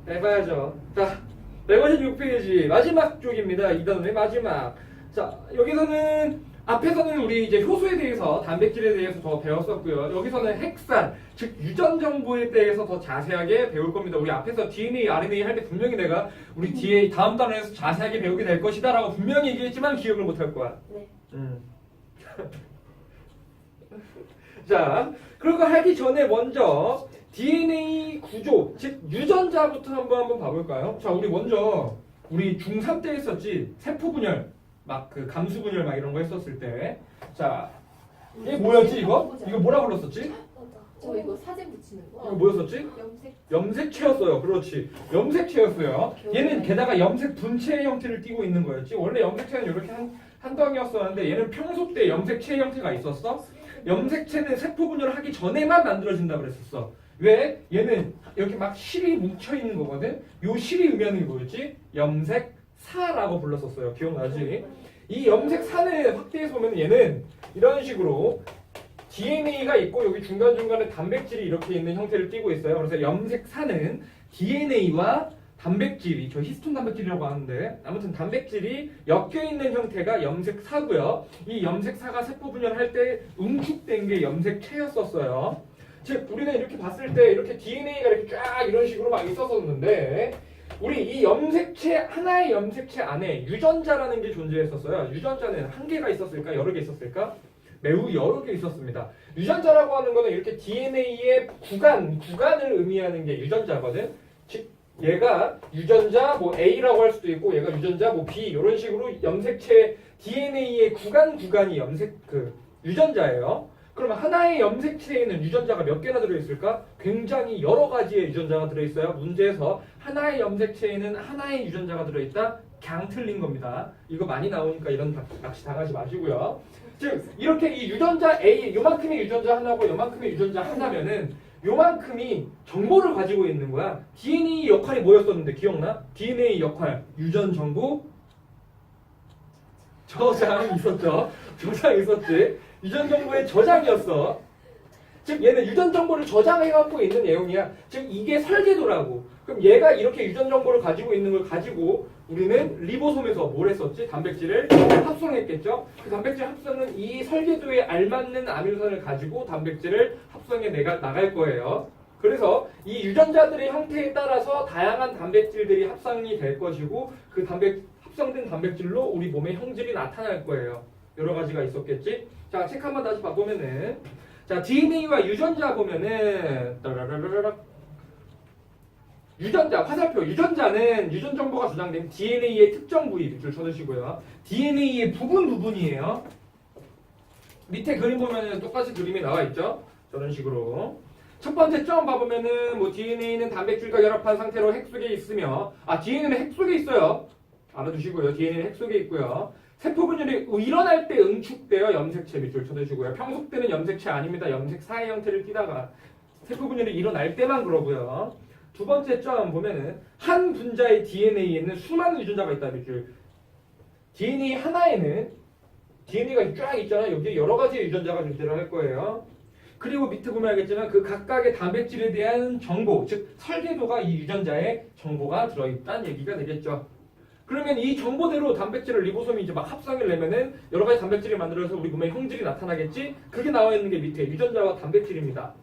해봐야죠. 자, 156페이지 마지막 쪽입니다. 2단원의 마지막. 자, 여기서는 앞에서는 우리 이제 효소에 대해서 단백질에 대해서 더 배웠었고요. 여기서는 핵산, 즉 유전 정보에 대해서 더 자세하게 배울 겁니다. 우리 앞에서 DNA, RNA 할 때 분명히 내가 우리 뒤에 다음 단원에서 자세하게 배우게 될 것이다라고 분명히 얘기했지만 기억을 못 할 거야. 네. 자, 그런 거 하기 전에 먼저 DNA 구조, 즉 유전자부터 한번 봐볼까요? 자, 우리 먼저 우리 중3 때 했었지. 세포 분열, 막 그 감수 분열 막 이런 거 했었을 때. 자, 이게 뭐였지 이거? 이거 뭐라 불렀었지? 저 이거 사진 붙이는 거. 이거 뭐였었지? 염색. 염색체였어요. 그렇지. 염색체였어요. 얘는 게다가 염색 분체의 형태를 띠고 있는 거였지. 원래 염색체는 이렇게 한 덩이였었는데 얘는 평소 때 염색체의 형태가 있었어. 염색체는 세포 분열을 하기 전에만 만들어진다 그랬었어. 왜? 얘는 이렇게 막 실이 뭉쳐 있는 거거든. 요 실이 의미하는 게 뭐였지? 염색사라고 불렀었어요. 기억나지? 이 염색사는 확대해서 보면 얘는 이런 식으로 DNA가 있고 여기 중간중간에 단백질이 이렇게 있는 형태를 띠고 있어요. 그래서 염색사는 DNA와 단백질이, 저 히스톤 단백질이라고 하는데 아무튼 단백질이 엮여 있는 형태가 염색사고요. 이 염색사가 세포 분열할 때 응축된 게 염색체였었어요. 즉 우리는 이렇게 봤을 때 이렇게 DNA가 이렇게 쫙 이런 식으로 막 있었었는데 우리 이 염색체 하나의 염색체 안에 유전자라는 게 존재했었어요. 유전자는 한 개가 있었을까? 여러 개 있었을까? 매우 여러 개 있었습니다. 유전자라고 하는 거는 이렇게 DNA의 구간을 의미하는 게 유전자거든. 즉 얘가 유전자 뭐 A라고 할 수도 있고 얘가 유전자 뭐 B 이런 식으로 염색체 DNA의 구간이 유전자예요. 그러면 하나의 염색체에는 유전자가 몇 개나 들어있을까? 굉장히 여러 가지의 유전자가 들어있어요. 문제에서 하나의 염색체에는 하나의 유전자가 들어있다? 그냥 틀린 겁니다. 이거 많이 나오니까 이런 낚시 당하지 마시고요. 즉 이렇게 이 유전자 A 요만큼의 유전자 하나고 요만큼의 유전자 하나면은 요만큼이 정보를 가지고 있는 거야. DNA 역할이 뭐였었는데 기억나? DNA 역할 유전 정보 저장 있었죠. 저장 있었지. 유전 정보의 저장이었어. 즉 얘는 유전 정보를 저장해 갖고 있는 내용이야. 즉 이게 설계도라고. 그럼 얘가 이렇게 유전 정보를 가지고 있는 걸 가지고 우리는 리보솜에서 뭘 했었지? 단백질을 합성했겠죠. 그 단백질 합성은 이 설계도에 알맞는 아미노산을 가지고 단백질을 합성해 나갈 거예요. 그래서 이 유전자들의 형태에 따라서 다양한 단백질들이 합성이 될 것이고 그 합성된 단백질로 우리 몸의 형질이 나타날 거예요. 여러 가지가 있었겠지. 자, 책 한번 다시 봐보면은 자, DNA와 유전자 보면은 유전자, 화살표. 유전자는 유전 정보가 저장된 DNA의 특정 부위 밑줄 쳐주시고요. DNA의 부분이에요. 밑에 그림 보면은 똑같이 그림이 나와 있죠. 저런 식으로. 첫 번째 점 봐보면은 뭐 DNA는 단백질과 결합한 상태로 핵 속에 있으며 DNA는 핵 속에 있어요. 알아두시고요. DNA는 핵 속에 있고요. 세포 분열이 일어날 때 응축되어 염색체 밑줄 쳐주시고요. 평소 때는 염색체 아닙니다. 염색사의 형태를 띠다가 세포 분열이 일어날 때만 그러고요. 두 번째 점 보면은 한 분자의 DNA에는 수많은 유전자가 있다 밑줄. DNA 하나에는 DNA가 쫙 있잖아. 여기에 여러 가지의 유전자가 존재를 할 거예요. 그리고 밑에 보면 알겠지만 그 각각의 단백질에 대한 정보, 즉 설계도가 이 유전자에 정보가 들어있다는 얘기가 되겠죠. 그러면 이 정보대로 단백질을 리보솜이 이제 막 합성을 내면은 여러 가지 단백질을 만들어서 우리 몸에 형질이 나타나겠지? 그게 나와 있는 게 밑에 유전자와 단백질입니다.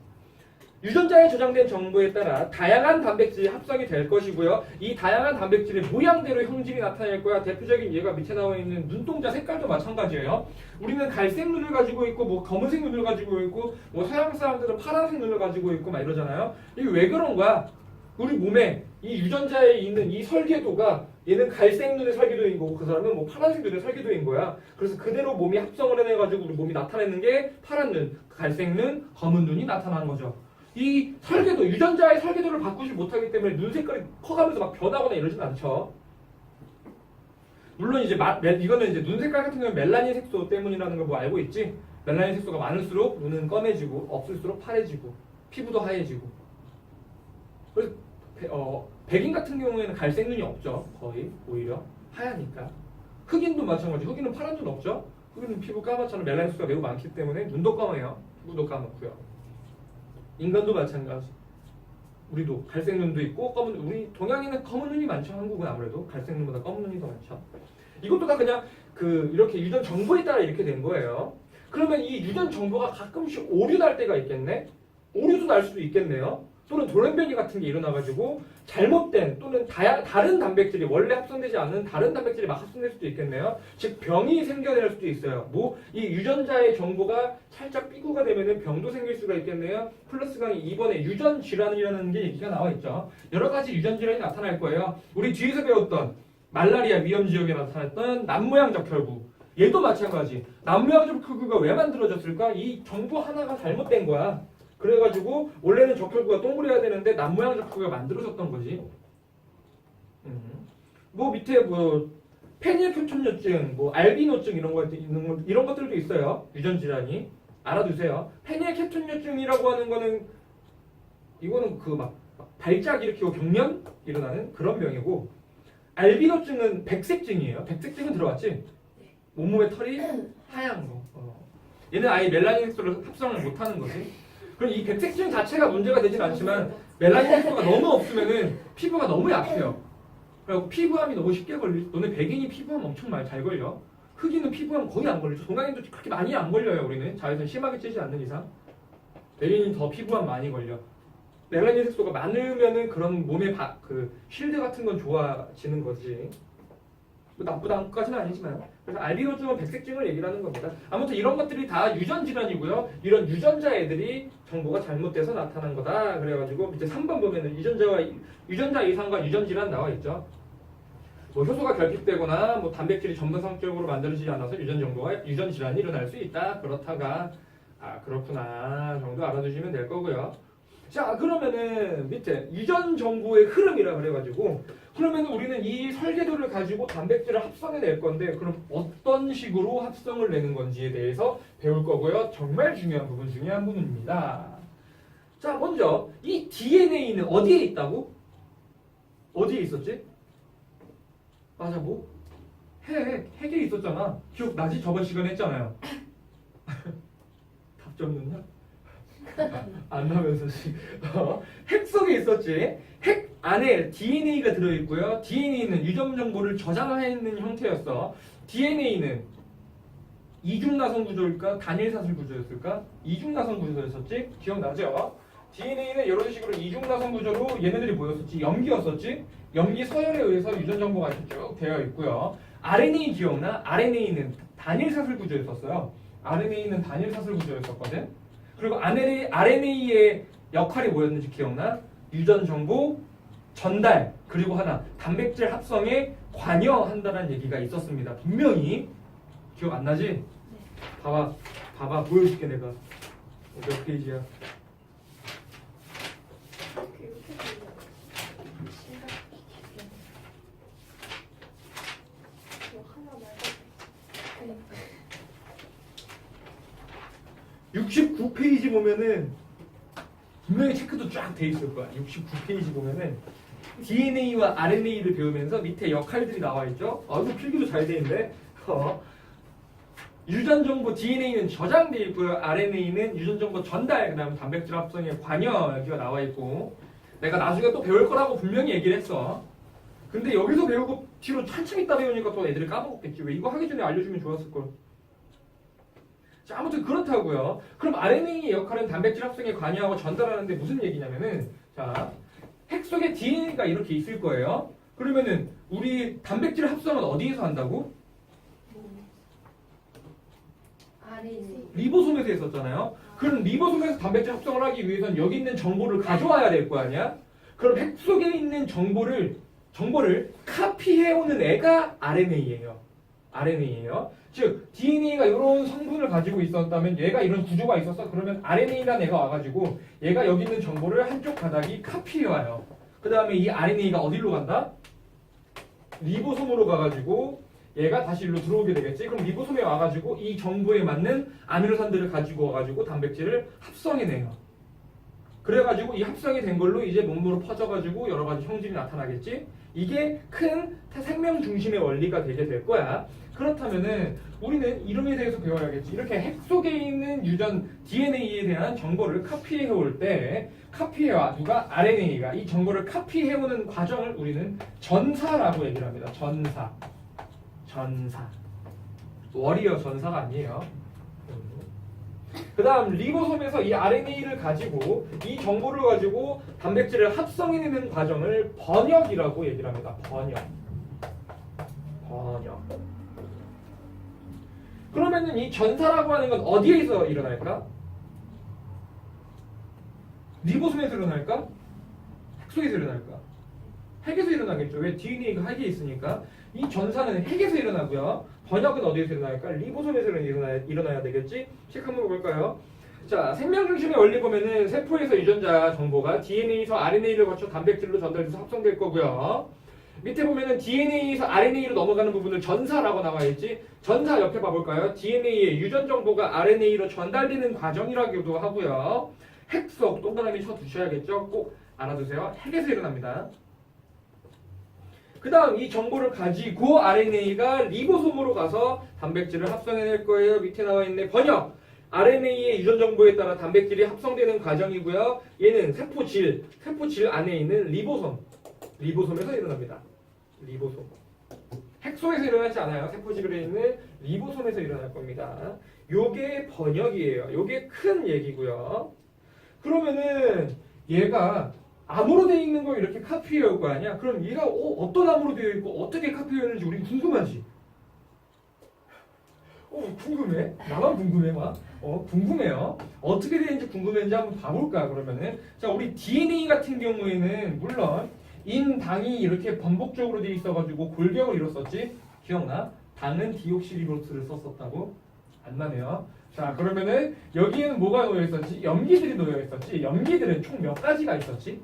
유전자에 저장된 정보에 따라 다양한 단백질이 합성이 될 것이고요. 이 다양한 단백질의 모양대로 형질이 나타날 거야. 대표적인 예가 밑에 나와 있는 눈동자 색깔도 마찬가지예요. 우리는 갈색 눈을 가지고 있고 뭐 검은색 눈을 가지고 있고 뭐 서양 사람들은 파란색 눈을 가지고 있고 막 이러잖아요. 이게 왜 그런 거야? 우리 몸에 이 유전자에 있는 이 설계도가 얘는 갈색 눈의 설계도인 거고 그 사람은 뭐 파란색 눈의 설계도인 거야. 그래서 그대로 몸이 합성을 해내가지고 우리 몸이 나타내는 게 파란 눈, 갈색 눈, 검은 눈이 나타나는 거죠. 이 설계도, 유전자의 설계도를 바꾸지 못하기 때문에 눈 색깔이 커가면서 막 변하거나 이러진 않죠. 물론 이제 이거는 이제 눈 색깔 같은 경우는 멜라닌 색소 때문이라는 걸 뭐 알고 있지? 멜라닌 색소가 많을수록 눈은 검해지고 없을수록 파래지고 피부도 하얘지고. 그래서 백인 같은 경우에는 갈색 눈이 없죠. 거의 오히려 하얘니까. 흑인도 마찬가지. 흑인은 파란 눈 없죠. 흑인은 피부 까맣잖아. 멜라닌 색소가 매우 많기 때문에 눈도 까매요. 피부도 까맣고요. 인간도 마찬가지. 우리도 갈색 눈도 있고 검은 우리 동양인은 검은 눈이 많죠. 한국은 아무래도 갈색 눈보다 검은 눈이 더 많죠. 이것도 다 그냥 이렇게 유전 정보에 따라 이렇게 된 거예요. 그러면 이 유전 정보가 가끔씩 오류 날 때가 있겠네. 오류도 날 수도 있겠네요. 또는 돌연변이 같은 게 일어나가지고 잘못된 또는 다른 단백질이 원래 합성되지 않은 다른 단백질이 막 합성될 수도 있겠네요. 즉 병이 생겨날 수도 있어요. 이 유전자의 정보가 살짝 삐꾸가 되면은 병도 생길 수가 있겠네요. 플러스 강의 2번에 유전 질환이라는 게 얘기가 나와 있죠. 여러 가지 유전 질환이 나타날 거예요. 우리 뒤에서 배웠던 말라리아 위험 지역에 나타났던 남모양 적혈구. 얘도 마찬가지. 남모양 적혈구가 왜 만들어졌을까? 이 정보 하나가 잘못된 거야. 그래가지고 원래는 적혈구가 동그래야 되는데 남모양 적혈구가 만들어졌던 거지. 밑에 페닐케톤증, 알비노증 이런 것들도 있어요. 유전 질환이 알아두세요. 페닐케톤증이라고 하는 거는 이거는 발작 일으키고 경련 일어나는 그런 병이고, 알비노증은 백색증이에요. 백색증은 들어봤지? 온몸에 털이 하얀 거. 얘는 아예 멜라닌 색소를 합성을 못하는 거지. 그럼 이 백색증 자체가 문제가 되진 않지만 멜라닌 색소가 너무 없으면은 피부가 너무 약해요. 그리고 피부암이 너무 쉽게 걸리죠. 너네 백인이 피부암 엄청 잘 걸려. 흑인은 피부암 거의 안 걸리죠. 동양인도 그렇게 많이 안 걸려요. 우리는 자외선 심하게 쬐지 않는 이상. 백인이 더 피부암 많이 걸려. 멜라닌 색소가 많으면은 그런 몸의 쉴드 같은 건 좋아지는 거지. 나쁘다는 것까지는 아니지만. 그래서 알비노증은 백색증을 얘기를 하는 겁니다. 아무튼 이런 것들이 다 유전 질환이고요. 이런 유전자 애들이 정보가 잘못돼서 나타난 거다. 그래가지고 밑에 3번 보면은 유전자 이상과 유전 질환 나와 있죠. 효소가 결핍되거나 단백질이 전문성적으로 만들어지지 않아서 유전 질환이 일어날 수 있다. 그렇다가 그렇구나 정도 알아두시면 될 거고요. 자, 그러면은 밑에 유전 정보의 흐름이라 그래가지고, 그러면 우리는 이 설계도를 가지고 단백질을 합성해낼 건데, 그럼 어떤 식으로 합성을 내는 건지에 대해서 배울 거고요. 정말 중요한 부분 중에 한 부분입니다. 자, 먼저 이 DNA는 어디에 있다고? 어디에 있었지? 맞아, 핵에 있었잖아. 기억나지? 저번 시간에 했잖아요. 답 없느냐? 안 나면서 핵 속에 있었지. 핵 안에 DNA가 들어있고요. DNA는 유전 정보를 저장하는 형태였어. DNA는 이중나선 구조일까? 단일사슬 구조였을까? 이중나선 구조였었지? 기억나죠? DNA는 이런 식으로 이중나선 구조로 얘네들이 뭐였었지? 염기였었지? 염기 서열에 의해서 유전 정보가 이렇게 쭉 되어 있고요. RNA 기억나? RNA는 단일사슬 구조였었어요. RNA는 단일사슬 구조였었거든. 그리고 RNA의 역할이 뭐였는지 기억나? 유전 정보 전달, 그리고 하나 단백질 합성에 관여한다는 얘기가 있었습니다. 분명히 기억 안 나지? 네. 봐봐 보여줄게 내가. 몇 페이지야? 네. 69페이지 보면은 분명히 체크도 쫙 돼 있을 거야. 69페이지 보면은 DNA와 RNA를 배우면서 밑에 역할들이 나와 있죠. 이거 필기도 잘 돼 있네. 유전 정보 DNA는 저장돼 있고요. RNA는 유전 정보 전달, 그다음 단백질 합성에 관여 여기가 나와 있고. 내가 나중에 또 배울 거라고 분명히 얘기를 했어. 근데 여기서 배우고 뒤로 한참 있다 배우니까 또 애들이 까먹었겠지. 왜 이거 하기 전에 알려주면 좋았을 걸. 자, 아무튼 그렇다고요. 그럼 RNA의 역할은 단백질 합성에 관여하고 전달하는데 무슨 얘기냐면은, 자, 핵 속에 DNA가 이렇게 있을 거예요. 그러면은 우리 단백질 합성은 어디에서 한다고? 리보솜에서 했었잖아요. 그럼 리보솜에서 단백질 합성을 하기 위해서는 여기 있는 정보를 가져와야 될 거 아니야? 그럼 핵 속에 있는 정보를 카피해오는 애가 RNA예요. 즉 DNA가 이런 성분을 가지고 있었다면 얘가 이런 구조가 있었어. 그러면 RNA라는 애가 와가지고 얘가 여기 있는 정보를 한쪽 바닥이 카피해와요. 그 다음에 이 RNA가 어디로 간다? 리보솜으로 가가지고 얘가 다시 일로 들어오게 되겠지. 그럼 리보솜에 와가지고 이 정보에 맞는 아미노산들을 가지고 와가지고 단백질을 합성해내요. 그래가지고 이 합성이 된 걸로 이제 몸으로 퍼져가지고 여러 가지 형질이 나타나겠지. 이게 큰 생명 중심의 원리가 되게 될 거야. 그렇다면은 우리는 이름에 대해서 배워야겠지. 이렇게 핵 속에 있는 유전 DNA에 대한 정보를 카피해 올 때 카피해와 누가 RNA가 이 정보를 카피해 오는 과정을 우리는 전사라고 얘기를 합니다. 전사. 워리어 전사가 아니에요. 그 다음 리보솜에서 이 RNA를 가지고 이 정보를 가지고 단백질을 합성해내는 과정을 번역이라고 얘기를 합니다. 번역. 그러면은 이 전사라고 하는 건 어디에서 일어날까? 리보솜에서 일어날까? 핵 속에서 일어날까? 핵에서 일어나겠죠. 왜? DNA가 핵에 있으니까. 이 전사는 핵에서 일어나고요. 번역은 어디에서 일어날까? 리보솜에서 일어나야 되겠지? 책 한번 볼까요? 자, 생명 중심의 원리 보면은 세포에서 유전자 정보가 DNA에서 RNA를 거쳐 단백질로 전달돼서 합성될 거고요. 밑에 보면은 DNA에서 RNA로 넘어가는 부분을 전사라고 나와 있지. 전사 옆에 봐볼까요? DNA의 유전 정보가 RNA로 전달되는 과정이라고도 하고요. 핵속 동그라미 쳐 두셔야겠죠? 꼭 알아두세요. 핵에서 일어납니다. 그 다음 이 정보를 가지고 RNA가 리보솜으로 가서 단백질을 합성해낼 거예요. 밑에 나와 있네. 번역. RNA의 유전 정보에 따라 단백질이 합성되는 과정이고요. 얘는 세포질 안에 있는 리보솜에서 일어납니다. 리보솜. 핵속에서 일어나지 않아요. 세포질에 있는 리보솜에서 일어날 겁니다. 요게 번역이에요. 요게 큰 얘기고요. 그러면은 얘가 암으로 되어 있는 걸 이렇게 카피해 올 거 아니야? 그럼 얘가 어떤 암으로 되어 있고 어떻게 카피해 오는지 우리 궁금하지? 궁금해? 나만 궁금해 막? 궁금해요. 어떻게 되는지 궁금했는지 한번 봐볼까 그러면은. 자, 우리 DNA 같은 경우에는 물론 인당이 이렇게 반복적으로 되어 있어가지고 골격을 이뤘었지? 기억나? 당은 디옥시리보스를 썼었다고? 안 나네요. 자, 그러면은 여기에는 뭐가 놓여 있었지? 염기들이 놓여 있었지? 염기들은 총 몇 가지가 있었지?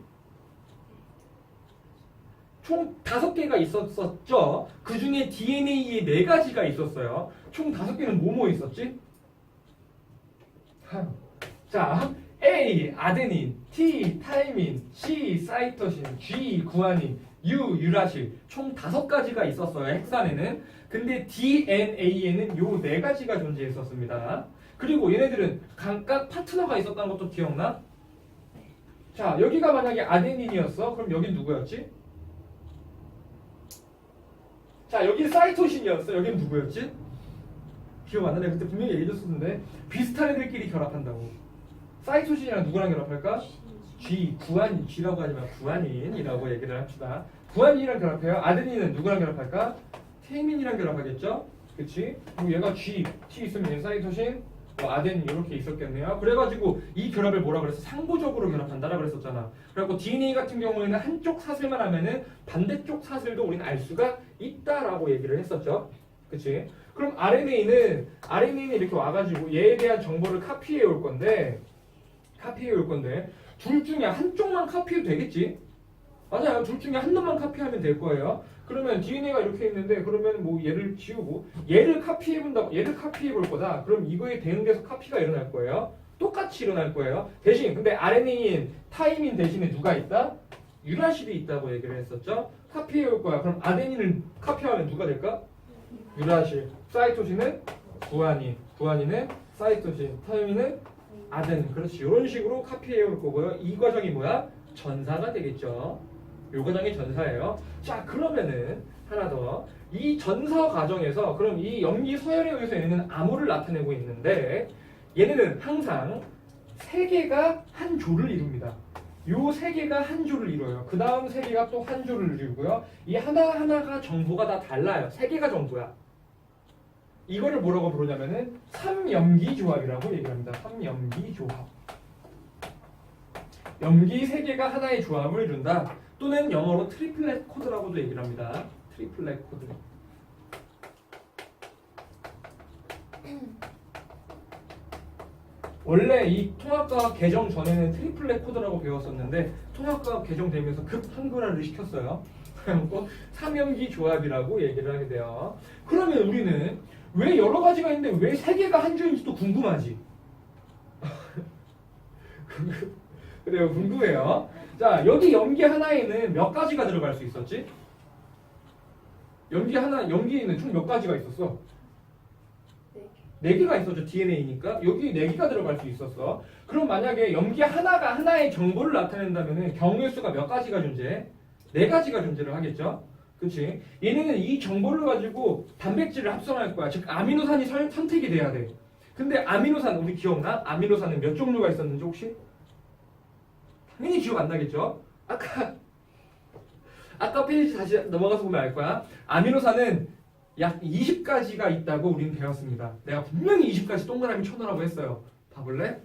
총 5개가 있었었죠. 그 중에 DNA에 4가지가 있었어요. 총 5개는 뭐뭐 있었지? 자, A 아데닌, T 타이민, C 사이토신, G 구아닌, U 유라실 총 5가지가 있었어요. 핵산에는. 근데 DNA에는 요 4가지가 존재했었습니다. 그리고 얘네들은 각각 파트너가 있었다는 것도 기억나? 자, 여기가 만약에 아데닌이었어. 그럼 여긴 누구였지? 자, 여기는 사이토신이었어. 여기는 누구였지? 기억 안 나네. 그때 분명히 얘기해줬었는데 비슷한 애들끼리 결합한다고. 사이토신이랑 누구랑 결합할까? G, 구아닌, G라고 하지 마. 구아닌이라고 얘기를 합시다. 구아닌이랑 결합해요. 아데닌은 누구랑 결합할까? 테이민이랑 결합하겠죠? 그치? 그리고 얘가 G, T 있으면 얘 사이토신, 아데닌 이렇게 있었겠네요. 그래가지고 이 결합을 뭐라 그랬어? 상부적으로 결합한다라 그랬었잖아. 그래갖고 DNA 같은 경우에는 한쪽 사슬만 하면은 반대쪽 사슬도 우리는 알 수가 있다라고 얘기를 했었죠. 그치? 그럼 RNA는 이렇게 와가지고 얘에 대한 정보를 카피해 올 건데 둘 중에 한쪽만 카피해도 되겠지? 맞아요. 둘 중에 한 놈만 카피하면 될 거예요. 그러면 DNA가 이렇게 있는데 그러면 뭐 얘를 지우고 얘를 카피해 본다고 얘를 카피해 볼 거다. 그럼 이거에 대응돼서 카피가 일어날 거예요. 똑같이 일어날 거예요. 대신 근데 RNA인 타이민 대신에 누가 있다? 유라실이 있다고 얘기를 했었죠. 카피해 올 거야. 그럼 아데닌을 카피하면 누가 될까? 유라실. 사이토신은 구아닌. 구아닌은 사이토신. 타이민은 아데닌. 그렇지. 이런 식으로 카피해 올 거고요. 이 과정이 뭐야? 전사가 되겠죠. 요 과정이 전사예요. 자, 그러면은 하나 더. 이 전사 과정에서 그럼 이 염기 서열에 의해서 얘네는 암호를 나타내고 있는데 얘네는 항상 3개가 한 조를 이룹니다. 요 3개가 한 조를 이뤄요. 그 다음 3개가 또 한 조를 이루고요. 이 하나하나가 정보가 다 달라요. 3개가 정보야. 이거를 뭐라고 부르냐면은 3염기 조합이라고 얘기합니다. 3염기 조합. 염기 3개가 하나의 조합을 이룬다. 또는 영어로 트리플렛 코드라고도 얘기를 합니다. 트리플렛 코드. 원래 이 통합과학 개정 전에는 트리플렛 코드라고 배웠었는데 통합과학 개정되면서 급 한글화를 시켰어요. 그래갖고 3염기 조합이라고 얘기를 하게 돼요. 그러면 우리는 왜 여러 가지가 있는데 왜 3개가 한 조인지도 궁금하지? 그래요. 궁금해요. 자, 여기 염기 하나에는 몇 가지가 들어갈 수 있었지? 염기에는 총 몇 가지가 있었어? 네. 4개가 있었죠. DNA니까 여기 4개가 들어갈 수 있었어. 그럼 만약에 염기 하나가 하나의 정보를 나타낸다면 경우의 수가 몇 가지가 존재해? 4가지가 존재를 하겠죠. 그렇지? 얘네는 이 정보를 가지고 단백질을 합성할 거야. 즉 아미노산이 선택이 돼야 돼. 근데 아미노산 우리 기억나? 아미노산은 몇 종류가 있었는지 혹시? 당연히 기억 안 나겠죠? 아까 페이지 다시 넘어가서 보면 알 거야. 아미노산은 약 20가지가 있다고 우리는 배웠습니다. 내가 분명히 20가지 동그라미 쳐놓으라고 했어요. 봐볼래?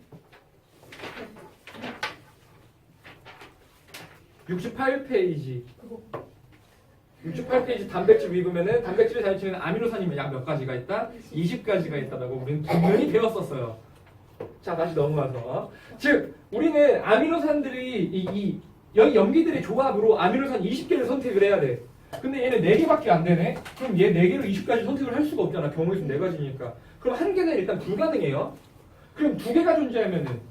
68페이지. 68페이지 단백질 위보면은 단백질의 자유체는 아미노산이면 약 몇 가지가 있다? 20가지가 있다고 우리는 분명히 배웠었어요. 자, 다시 넘어가서. 즉, 우리는 아미노산들이 여기 염기들의 조합으로 아미노산 20개를 선택을 해야 돼. 근데 얘는 4개밖에 안 되네? 그럼 얘 4개로 20가지 선택을 할 수가 없잖아. 경우의 수 4가지니까. 그럼 한 개는 일단 불가능해요. 그럼 2개가 존재하면은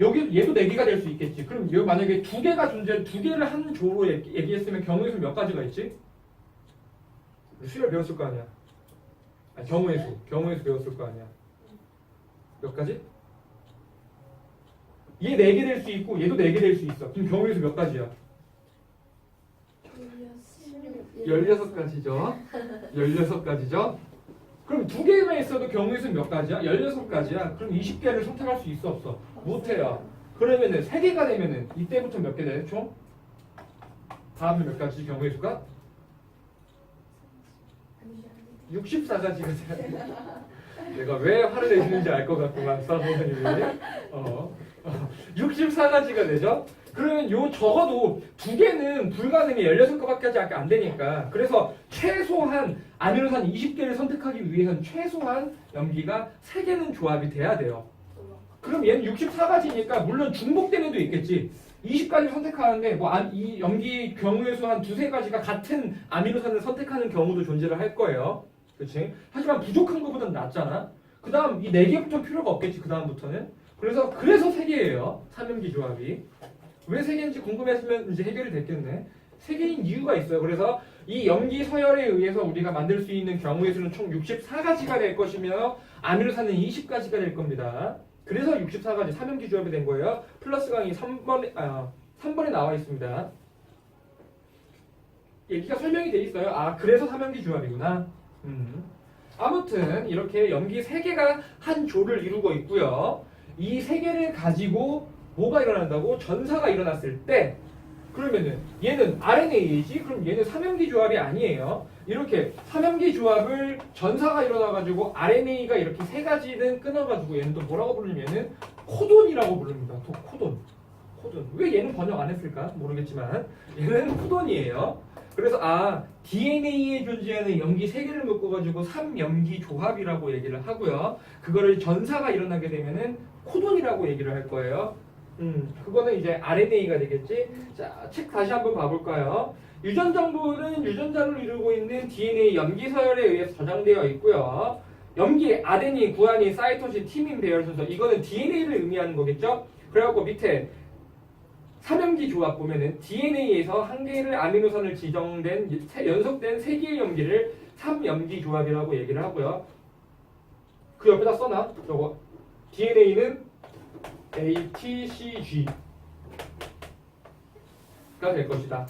여기 얘도 4개가 될 수 있겠지. 그럼 여기 만약에 2개가 존재, 2개를 한 조로 얘기했으면 경우의 수 몇 가지가 있지? 수열 배웠을 거 아니야. 아니, 경우의 수 배웠을 거 아니야. 몇 가지? 얘 4개 될 수 있고 얘도 4개 될 수 있어. 그럼 경우의 수 몇 가지야? 16가지죠. 16가지죠. 그럼 2개만 있어도 경우의 수는 몇 가지야? 16가지야. 그럼 20개를 선택할 수 있어 없어? 못해요. 그러면은 3개가 되면은 이때부터 몇 개 돼? 총? 다음에 몇 가지 경우의 수가? 64가지가 돼. 내가 왜 화를 내시는지 알 것 같구만, 수학 선생님이. 64가지가 되죠? 그러면 요 적어도 2개는 불가능해. 16개밖에 안 되니까. 그래서 최소한 아미노산 20개를 선택하기 위해서는 최소한 염기가 3개는 조합이 돼야 돼요. 그럼 얘는 64가지니까 물론 중복되는 애도 있겠지. 20가지 선택하는데 이 염기 경우의 수 한 2-3가지가 같은 아미노산을 선택하는 경우도 존재를 할 거예요. 그렇지? 하지만 부족한 것보다는 낫잖아. 그 다음 이 4개부터 필요가 없겠지. 그 다음부터는. 그래서 3개예요. 삼염기 조합이. 왜 3개인지 궁금했으면 이제 해결이 됐겠네. 3개인 이유가 있어요. 그래서 이 염기 서열에 의해서 우리가 만들 수 있는 경우의 수는 총 64가지가 될 것이며 아미노산은 20가지가 될 겁니다. 그래서 64가지 삼염기 조합이 된 거예요. 플러스 강의 3번에 나와 있습니다. 얘기가 설명이 돼 있어요. 그래서 삼염기 조합이구나. 아무튼 이렇게 염기 3개가 한 조를 이루고 있고요. 이 3개를 가지고 뭐가 일어난다고? 전사가 일어났을 때 그러면은 얘는 RNA이지? 그럼 얘는 삼염기 조합이 아니에요. 이렇게 삼염기 조합을 전사가 일어나가지고 RNA가 이렇게 3가지는 끊어가지고 얘는 또 뭐라고 부르냐면은 코돈이라고 부릅니다. 코돈. 왜 얘는 번역 안 했을까? 모르겠지만 얘는 코돈이에요. 그래서 DNA에 존재하는 염기 3개를 묶어가지고 삼염기 조합이라고 얘기를 하고요. 그거를 전사가 일어나게 되면은 코돈이라고 얘기를 할 거예요. 그거는 이제 RNA가 되겠지. 자, 책 다시 한번 봐볼까요? 유전 정보는 유전자를 이루고 있는 DNA 염기 서열에 의해서 저장되어 있고요. 염기, 아데닌, 구아닌, 사이토신, 티민, 배열 순서 이거는 DNA를 의미하는 거겠죠? 그래갖고 밑에 삼염기 조합 보면은 DNA에서 한 개의 아미노산을 지정된 연속된 3개의 염기를 삼염기 조합이라고 얘기를 하고요. 그 옆에다 써놔. 저거 DNA는 ATCG가 될 것이다.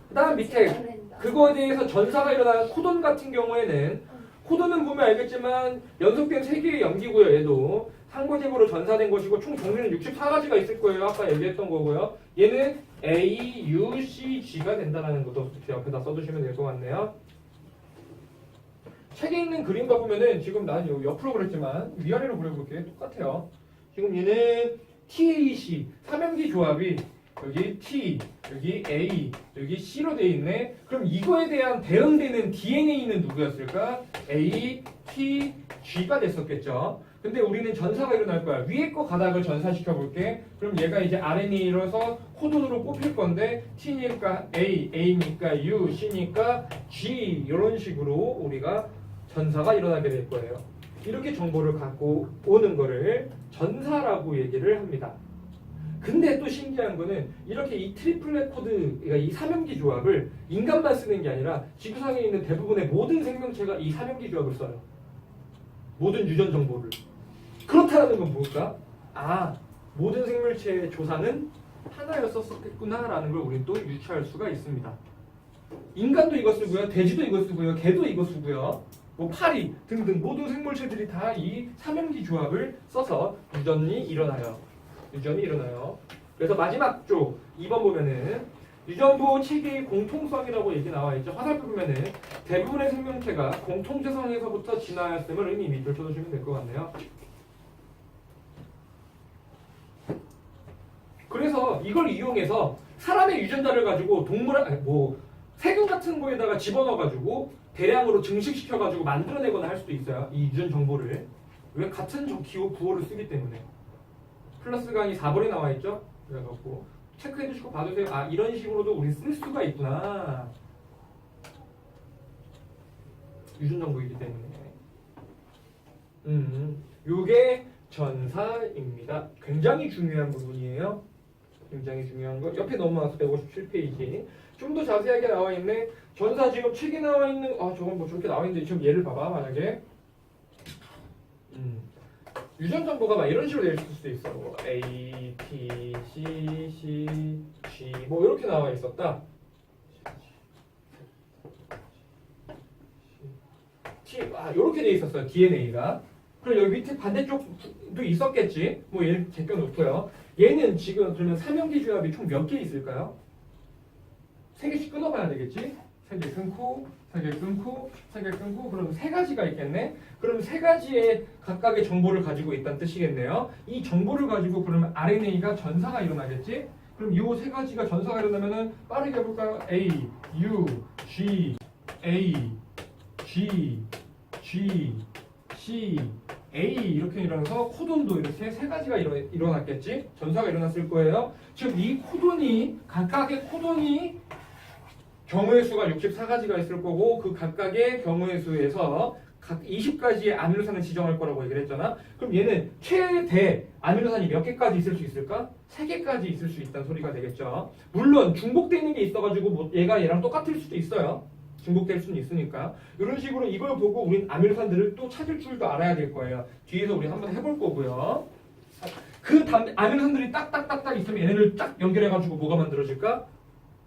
그 다음 밑에 그거에 대해서 전사가 일어나는 코돈 같은 경우에는 코돈은 보면 알겠지만 연속된 3개의 염기고요. 얘도 상고제으로 전사된 것이고 총 종류는 64가지가 있을 거예요. 아까 얘기했던 거고요. 얘는 AUCG가 된다는 것도 옆에다 써두시면 될 것 같네요. 책에 있는 그림과 보면은 지금 난 옆으로 그렸지만 위아래로 그려볼게요. 똑같아요. 지금 얘는 TAC 삼염기 조합이 여기 T, 여기 A, 여기 C로 돼 있네. 그럼 이거에 대한 대응되는 DNA는 누구였을까? A, T, G가 됐었겠죠. 근데 우리는 전사가 일어날 거야. 위에 거 가닥을 전사시켜 볼게. 그럼 얘가 이제 RNA로서 코돈으로 뽑힐 건데 T니까 A, A니까 U, C니까 G 이런 식으로 우리가 전사가 일어나게 될 거예요. 이렇게 정보를 갖고 오는 거를 전사라고 얘기를 합니다. 근데 또 신기한 거는 이렇게 이 트리플렛 코드, 그러니까 이 삼형기 조합을 인간만 쓰는 게 아니라 지구상에 있는 대부분의 모든 생명체가 이 삼형기 조합을 써요. 모든 유전 정보를. 그렇다는 건 뭘까? 아, 모든 생물체의 조상은 하나였었겠구나라는 걸 우리는 또 유추할 수가 있습니다. 인간도 이거 쓰고요, 돼지도 이거 쓰고요, 개도 이거 쓰고요, 뭐 파리 등등 모든 생물체들이 다 이 삼형기 조합을 써서 유전이 일어나요. 그래서 마지막 쪽 2번 보면은 유전보호 체계의 공통성이라고 얘기 나와 있죠. 화살표 보면은 대부분의 생명체가 공통재성에서부터 진화하였음을 의미 밑줄 쳐주시면 될 것 같네요. 그래서 이걸 이용해서 사람의 유전자를 가지고 세균 같은 거에다가 집어넣어가지고 대량으로 증식시켜가지고 만들어내거나 할 수도 있어요. 이 유전 정보를. 왜? 같은 기호 구호를 쓰기 때문에. 플러스 강의 4번에 나와 있죠. 그래갖고 체크해 주시고 봐주세요. 아, 이런 식으로도 우리 쓸 수가 있구나. 유전 정보이기 때문에. 요게 전사입니다. 굉장히 중요한 부분이에요. 굉장히 중요한 거. 옆에 넘어와서 157페이지. 좀 더 자세하게 나와 있네. 전사 지금 책에 나와 있는, 저건 뭐 저렇게 나와 있는데, 지금 얘를 봐봐, 만약에. 유전 정보가 막 이런 식으로 될 수도 있어. 뭐 A, T, C, C, G, 뭐 이렇게 나와 있었다. 이렇게 돼 있었어요. DNA가. 그럼 여기 밑에 반대쪽도 있었겠지. 뭐 얘를 제껴놓고요. 얘는 지금 그러면 삼형기 조합이 총 몇 개 있을까요? 3개씩 끊어봐야 되겠지? 3개 끊고, 3개 끊고, 3개 끊고, 그럼 3가지가 있겠네? 그럼 3가지의 각각의 정보를 가지고 있다는 뜻이겠네요. 이 정보를 가지고 그러면 RNA가 전사가 일어나겠지? 그럼 이 3가지가 전사가 일어나면은 빠르게 해볼까요? A, U, G, A, G, G, C, A 이렇게 일어나서 코돈도 이렇게 3가지가 일어났겠지? 전사가 일어났을 거예요. 즉 이 코돈이 각각의 코돈이 경우의 수가 64가지가 있을 거고 그 각각의 경우의 수에서 각 20가지의 아미노산을 지정할 거라고 얘기를 했잖아. 그럼 얘는 최대 아미노산이 몇 개까지 있을 수 있을까? 3개까지 있을 수 있다는 소리가 되겠죠. 물론 중복되어 있는 게 있어가지고 뭐 얘가 얘랑 똑같을 수도 있어요. 중복될 수는 있으니까. 이런 식으로 이걸 보고 우린 아미노산들을 또 찾을 줄도 알아야 될 거예요. 뒤에서 우리 한번 해볼 거고요. 그 아미노산들이 딱딱딱딱 있으면 얘네를 딱 연결해가지고 뭐가 만들어질까?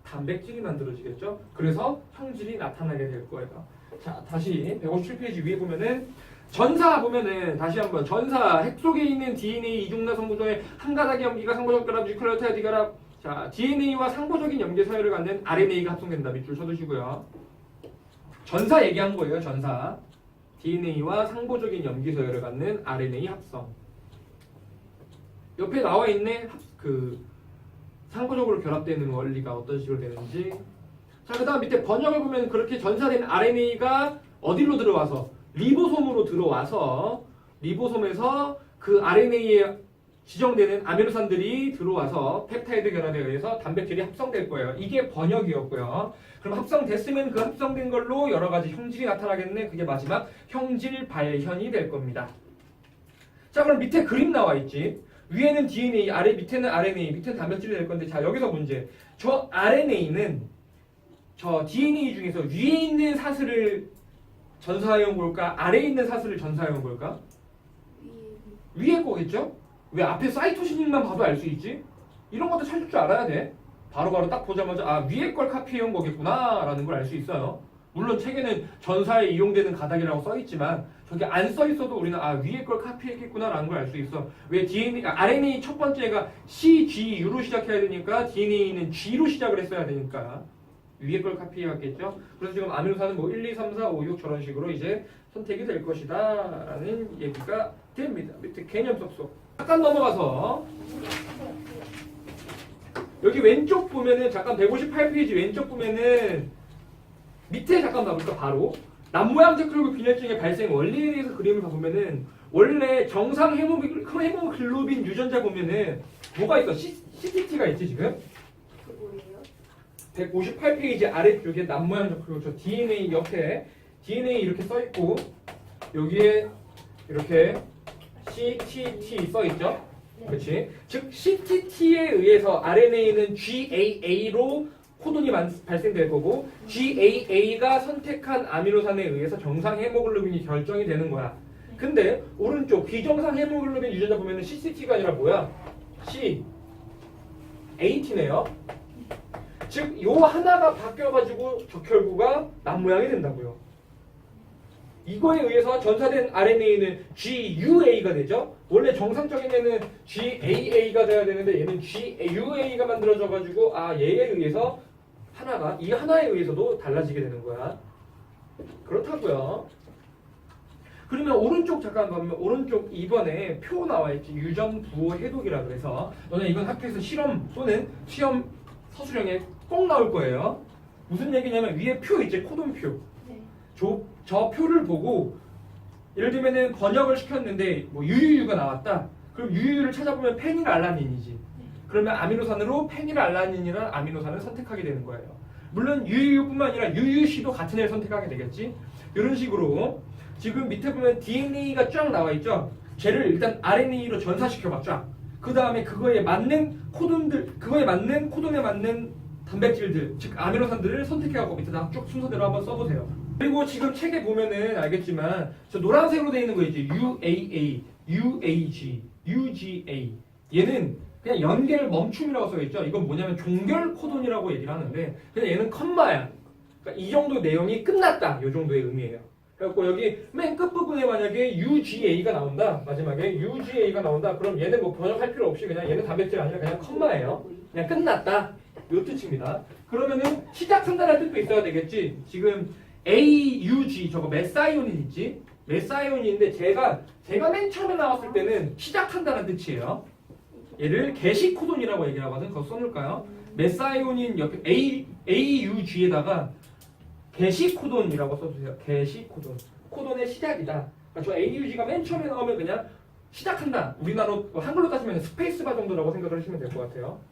단백질이 만들어지겠죠. 그래서 형질이 나타나게 될 거예요. 자, 다시 157페이지 위에 보면은 전사 보면은 다시 한번 전사 핵 속에 있는 DNA 이중나선 구조의 한 가닥의 염기가 상보적 결합 뉴클레오타이드 결합. 자, DNA와 상보적인 염기 사유를 갖는 RNA가 합성된다. 밑줄 쳐두시고요. 전사 얘기한 거예요. 전사. DNA와 상보적인 염기 사유를 갖는 RNA 합성. 옆에 나와 있네. 상보적으로 결합되는 원리가 어떤 식으로 되는지. 자, 그 다음 밑에 번역을 보면 그렇게 전사된 RNA가 어디로 들어와서 리보솜으로 들어와서 리보솜에서 그 RNA에 지정되는 아미노산들이 들어와서 펩타이드 결합에 의해서 단백질이 합성될 거예요. 이게 번역이었고요. 그럼 합성됐으면 그 합성된 걸로 여러 가지 형질이 나타나겠네. 그게 마지막 형질 발현이 될 겁니다. 자, 그럼 밑에 그림 나와 있지. 위에는 DNA, 밑에는 RNA, 밑에는 단백질이 될 건데, 자, 여기서 문제. 저 RNA는 저 DNA 중에서 위에 있는 사슬을 전사해 온 걸까? 아래에 있는 사슬을 전사해 온 걸까? 위에 거겠죠? 왜 앞에 사이토신만 봐도 알 수 있지? 이런 것도 찾을 줄 알아야 돼. 바로바로 딱 보자마자 위에 걸 카피해 온 거겠구나 라는 걸 알 수 있어요. 물론 책에는 전사에 이용되는 가닥이라고 써있지만 저게 안 써있어도 우리는 위에 걸 카피했겠구나 라는 걸 알 수 있어. 왜 RNA 첫 번째가 C, G, U로 시작해야 되니까 DNA는 G로 시작을 했어야 되니까 위에 걸 카피해왔겠죠. 그래서 지금 아미노산은 뭐 1, 2, 3, 4, 5, 6 저런 식으로 이제 선택이 될 것이다 라는 얘기가 됩니다. 밑에 개념 쏙쏙 잠깐 넘어가서 여기 왼쪽 보면은 잠깐 158페이지 왼쪽 보면은 밑에 잠깐 봐볼까. 바로 남모양 제크로그 균열증의 발생 원리에 대해서 그림을 봐보면은 원래 정상 헤모글로빈 유전자 보면은 뭐가 있어? CTT가 있지 지금? 158페이지 아래쪽에 남모양 제크로그 저 DNA 옆에 DNA 이렇게 써있고 여기에 이렇게 CTT 써있죠? 네. 그렇지? 즉 CTT에 의해서 RNA는 GAA로 코돈이 발생될 거고 GAA가 선택한 아미노산에 의해서 정상 헤모글로빈이 결정이 되는 거야. 근데 오른쪽 비정상 헤모글로빈 유전자 보면은 CCT가 아니라 뭐야? CAT네요. 즉 요 하나가 바뀌어가지고 적혈구가 남 모양이 된다고요. 이거에 의해서 전사된 RNA는 GUA가 되죠. 원래 정상적인 애는 GAA가 돼야 되는데 얘는 GUA가 만들어져가지고 얘에 의해서 이 하나에 의해서도 달라지게 되는 거야. 그렇다고요. 그러면 오른쪽 잠깐 보면 오른쪽 2번에 표 나와 있지. 유전 부호 해독이라 그래서 너네 이건 학교에서 실험 또는 시험 서술형에 꼭 나올 거예요. 무슨 얘기냐면 위에 표 있지. 코돈표. 네. 저 표를 보고 예를 들면은 번역을 시켰는데 뭐 유유유가 나왔다. 그럼 유유유를 찾아보면 페닐알라닌이지. 그러면 아미노산으로 페닐알라닌이라는 아미노산을 선택하게 되는 거예요. 물론 유유유뿐만 아니라 유유시도 같은 애를 선택하게 되겠지. 이런 식으로 지금 밑에 보면 DNA가 쫙 나와 있죠. 쟤를 일단 RNA로 전사시켜봐 쫙. 그 다음에 그거에 맞는 코돈에 맞는 단백질들, 즉 아미노산들을 선택해갖고 밑에다 쭉 순서대로 한번 써보세요. 그리고 지금 책에 보면은 알겠지만 저 노란색으로 되어 있는 거 있지. UAA, UAG, UGA. 얘는 그냥 연결 멈춤이라고 써 있죠. 이건 뭐냐면 종결 코돈이라고 얘기를 하는데 그냥 얘는 컴마야. 그러니까 이 정도 내용이 끝났다. 이 정도의 의미예요. 그래갖고 여기 맨 끝부분에 만약에 UGA가 나온다. 마지막에 UGA가 나온다. 그럼 얘는 뭐 번역할 필요 없이 그냥 얘는 단백질 아니라 그냥 컴마예요. 그냥 끝났다. 요 뜻입니다. 그러면은 시작한다는 뜻도 있어야 되겠지. 지금 AUG 저거 메사이오닌 있지? 메사이오닌인데 제가 맨 처음에 나왔을 때는 시작한다는 뜻이에요. 얘를 게시코돈이라고 얘기를 하거든. 그거 써놓을까요? 메사이오닌 옆에 AUG에다가 게시코돈이라고 써주세요. 게시코돈. 코돈의 시작이다. 그러니까 저 AUG가 맨 처음에 나오면 그냥 시작한다. 우리나라로 한글로 따지면 스페이스바 정도라고 생각을 하시면 될 것 같아요.